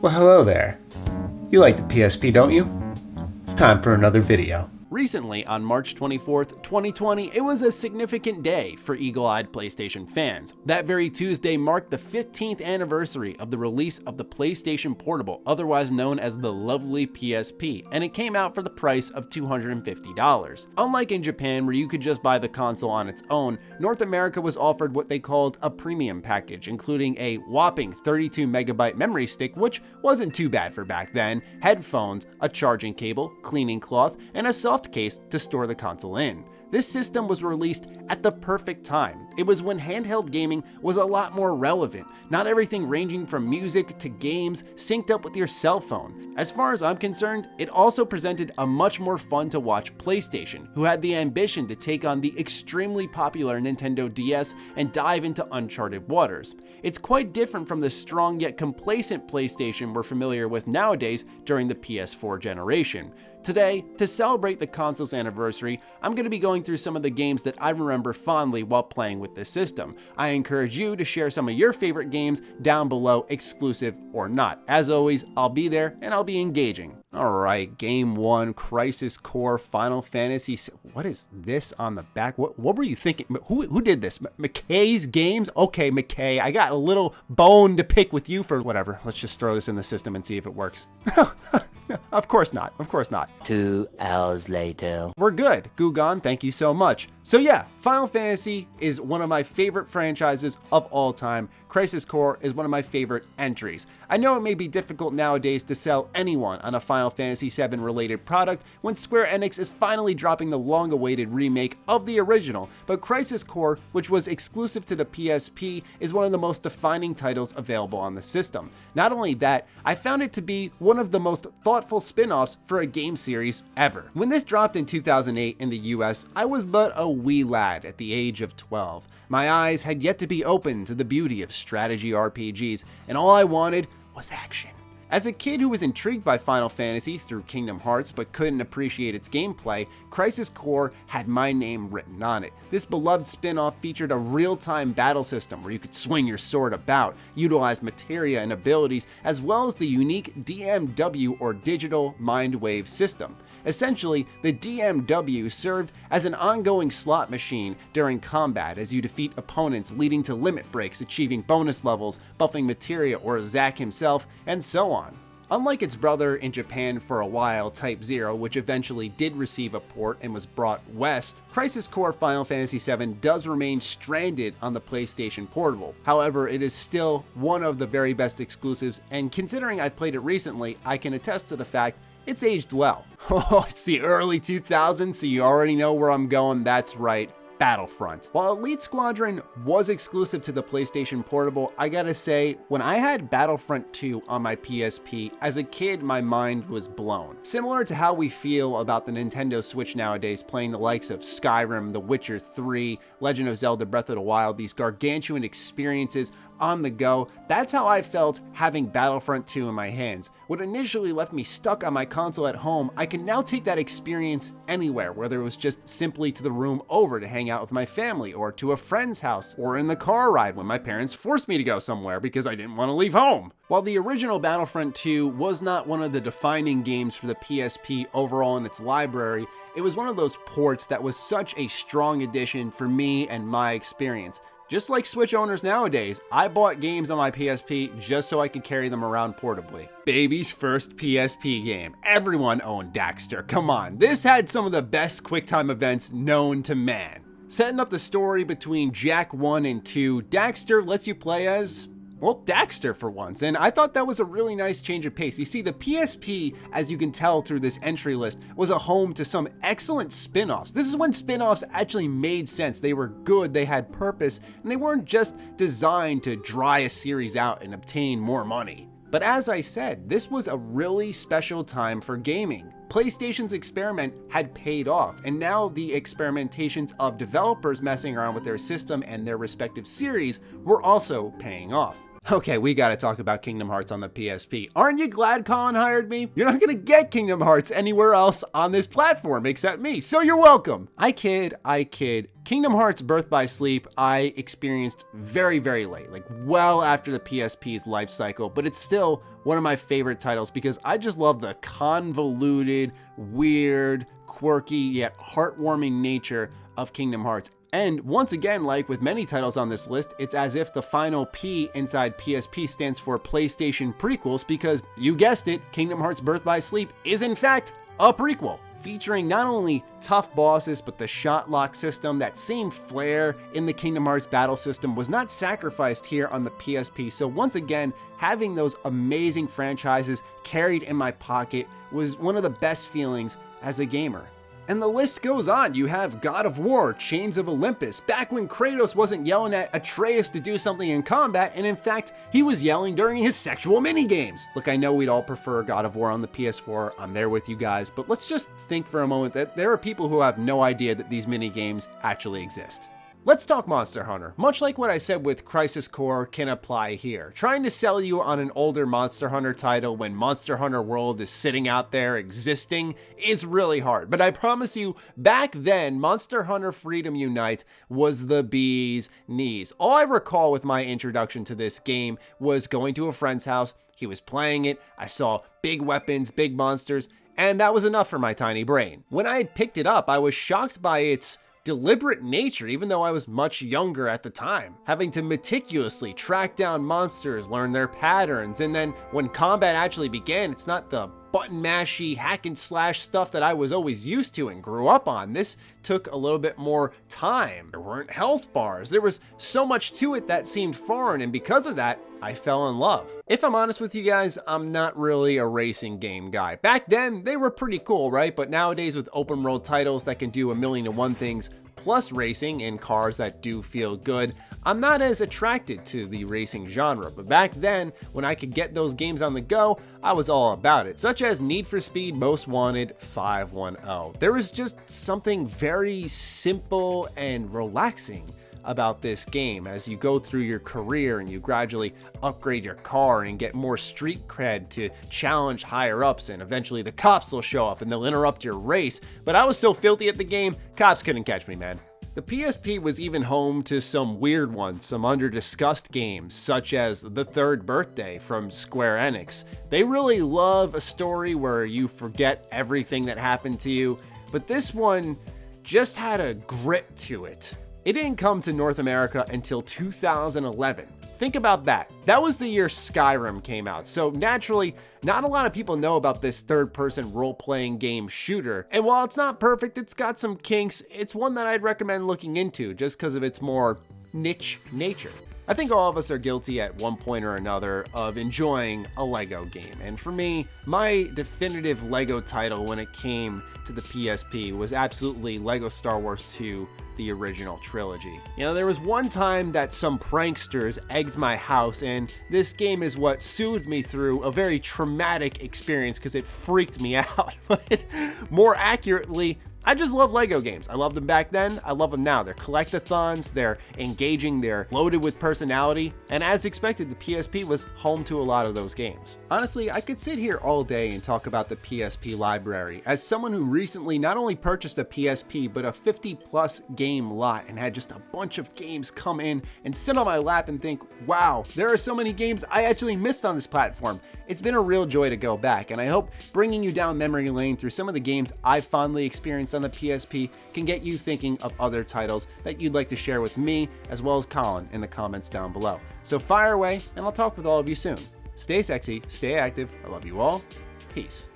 Well, hello there. You like the PSP, don't you? It's time for another video. Recently, on March 24th, 2020, it was a significant day for eagle-eyed PlayStation fans. That very Tuesday marked the 15th anniversary of the release of the PlayStation Portable, otherwise known as the lovely PSP, and it came out for the price of $250. Unlike in Japan, where you could just buy the console on its own, North America was offered what they called a premium package, including a whopping 32MB memory stick, which wasn't too bad for back then, headphones, a charging cable, cleaning cloth, and a soft case to store the console in. This system was released at the perfect time. It was when handheld gaming was a lot more relevant, not everything ranging from music to games synced up with your cell phone. As far as I'm concerned, it also presented a much more fun to watch PlayStation, who had the ambition to take on the extremely popular Nintendo DS and dive into uncharted waters. It's quite different from the strong yet complacent PlayStation we're familiar with nowadays during the PS4 generation. Today, to celebrate the console's anniversary, I'm going to be going through some of the games that I remember fondly while playing with this system. I encourage you to share some of your favorite games down below, exclusive or not. As always, I'll be there and I'll be engaging. Alright, Game 1, Crisis Core, Final Fantasy. What is this on the back? What were you thinking? Who did this? McKay's Games? Okay, McKay, I got a little bone to pick with you for whatever. Let's just throw this in the system and see if it works. Of course not. Of course not. 2 hours later. We're good. Gugan, thank you so much. So yeah, Final Fantasy is one of my favorite franchises of all time. Crisis Core is one of my favorite entries. I know it may be difficult nowadays to sell anyone on a Final Fantasy VII related product when Square Enix is finally dropping the long-awaited remake of the original, but Crisis Core, which was exclusive to the PSP, is one of the most defining titles available on the system. Not only that, I found it to be one of the most thoughtful spin-offs for a game series ever. When this dropped in 2008 in the US, I was but a wee lad at the age of 12. My eyes had yet to be opened to the beauty of strategy RPGs, and all I wanted was action. As a kid who was intrigued by Final Fantasy through Kingdom Hearts but couldn't appreciate its gameplay, Crisis Core had my name written on it. This beloved spin-off featured a real-time battle system where you could swing your sword about, utilize materia and abilities, as well as the unique DMW or Digital Mind Wave system. Essentially, the DMW served as an ongoing slot machine during combat as you defeat opponents, leading to limit breaks, achieving bonus levels, buffing materia or Zack himself, and so on. Unlike its brother in Japan for a while, Type 0, which eventually did receive a port and was brought west, Crisis Core Final Fantasy VII does remain stranded on the PlayStation Portable. However, it is still one of the very best exclusives, and considering I played it recently, I can attest to the fact it's aged well. Oh, it's the early 2000s, so you already know where I'm going. That's right, Battlefront. While Elite Squadron was exclusive to the PlayStation Portable, I gotta say, when I had Battlefront 2 on my PSP, as a kid, my mind was blown. Similar to how we feel about the Nintendo Switch nowadays, playing the likes of Skyrim, The Witcher 3, Legend of Zelda Breath of the Wild, these gargantuan experiences on the go, that's how I felt having Battlefront 2 in my hands. What initially left me stuck on my console at home, I can now take that experience anywhere, whether it was just simply to the room over to hang out with my family, or to a friend's house, or in the car ride when my parents forced me to go somewhere because I didn't want to leave home. While the original Battlefront 2 was not one of the defining games for the PSP overall in its library, it was one of those ports that was such a strong addition for me and my experience. Just like Switch owners nowadays, I bought games on my PSP just so I could carry them around portably. Baby's first PSP game. Everyone owned Daxter, come on. This had some of the best QuickTime events known to man. Setting up the story between Jack 1 and 2, Daxter lets you play as, well, Daxter for once, and I thought that was a really nice change of pace. You see, the PSP, as you can tell through this entry list, was a home to some excellent spin-offs. This is when spin-offs actually made sense. They were good, they had purpose, and they weren't just designed to dry a series out and obtain more money. But as I said, this was a really special time for gaming. PlayStation's experiment had paid off, and now the experimentations of developers messing around with their system and their respective series were also paying off. Okay, we gotta talk about Kingdom Hearts on the PSP. Aren't you glad Colin hired me? You're not gonna get Kingdom Hearts anywhere else on this platform except me, so you're welcome. I kid. Kingdom Hearts Birth by Sleep, I experienced very, very late, like well after the PSP's life cycle, but it's still one of my favorite titles because I just love the convoluted, weird, quirky, yet heartwarming nature of Kingdom Hearts. And once again, like with many titles on this list, it's as if the final P inside PSP stands for PlayStation Prequels because, you guessed it, Kingdom Hearts Birth by Sleep is in fact a prequel, featuring not only tough bosses, but the shot lock system. That same flair in the Kingdom Hearts battle system was not sacrificed here on the PSP. So once again, having those amazing franchises carried in my pocket was one of the best feelings as a gamer. And the list goes on. You have God of War, Chains of Olympus, back when Kratos wasn't yelling at Atreus to do something in combat, and in fact, he was yelling during his sexual minigames. Look, I know we'd all prefer God of War on the PS4, I'm there with you guys, but let's just think for a moment that there are people who have no idea that these minigames actually exist. Let's talk Monster Hunter. Much like what I said with Crisis Core can apply here. Trying to sell you on an older Monster Hunter title when Monster Hunter World is sitting out there existing is really hard. But I promise you, back then, Monster Hunter Freedom Unite was the bee's knees. All I recall with my introduction to this game was going to a friend's house, he was playing it, I saw big weapons, big monsters, and that was enough for my tiny brain. When I had picked it up, I was shocked by its deliberate nature, even though I was much younger at the time. Having to meticulously track down monsters, learn their patterns, and then when combat actually began, it's not the button mashy hack and slash stuff that I was always used to and grew up on. This took a little bit more time. There weren't health bars. There was so much to it that seemed foreign, and because of that, I fell in love. If I'm honest with you guys, I'm not really a racing game guy. Back then, they were pretty cool, right? But nowadays with open world titles that can do a million and one things, plus racing in cars that do feel good, I'm not as attracted to the racing genre. But back then, when I could get those games on the go, I was all about it, such as Need for Speed Most Wanted 510. There was just something very simple and relaxing about this game as you go through your career and you gradually upgrade your car and get more street cred to challenge higher ups, and eventually the cops will show up and they'll interrupt your race. But I was so filthy at the game, cops couldn't catch me, man. The PSP was even home to some weird ones, some under-discussed games, such as The Third Birthday from Square Enix. They really love a story where you forget everything that happened to you, but this one just had a grit to it. It didn't come to North America until 2011. Think about that. That was the year Skyrim came out, so naturally, not a lot of people know about this third-person role-playing game shooter. And while it's not perfect, it's got some kinks, it's one that I'd recommend looking into just because of its more niche nature. I think all of us are guilty at one point or another of enjoying a Lego game. And for me, my definitive Lego title when it came to the PSP was absolutely Lego Star Wars 2, the original trilogy. You know, there was one time that some pranksters egged my house, and this game is what soothed me through a very traumatic experience because it freaked me out. But more accurately, I just love Lego games. I loved them back then, I love them now. They're collectathons, they're engaging, they're loaded with personality, and as expected, the PSP was home to a lot of those games. Honestly, I could sit here all day and talk about the PSP library. As someone who recently not only purchased a PSP, but a 50+ game lot and had just a bunch of games come in and sit on my lap and think, wow, there are so many games I actually missed on this platform. It's been a real joy to go back, and I hope bringing you down memory lane through some of the games I fondly experienced on the PSP can get you thinking of other titles that you'd like to share with me as well as Colin in the comments down below. So fire away, and I'll talk with all of you soon. Stay sexy, stay active, I love you all, peace.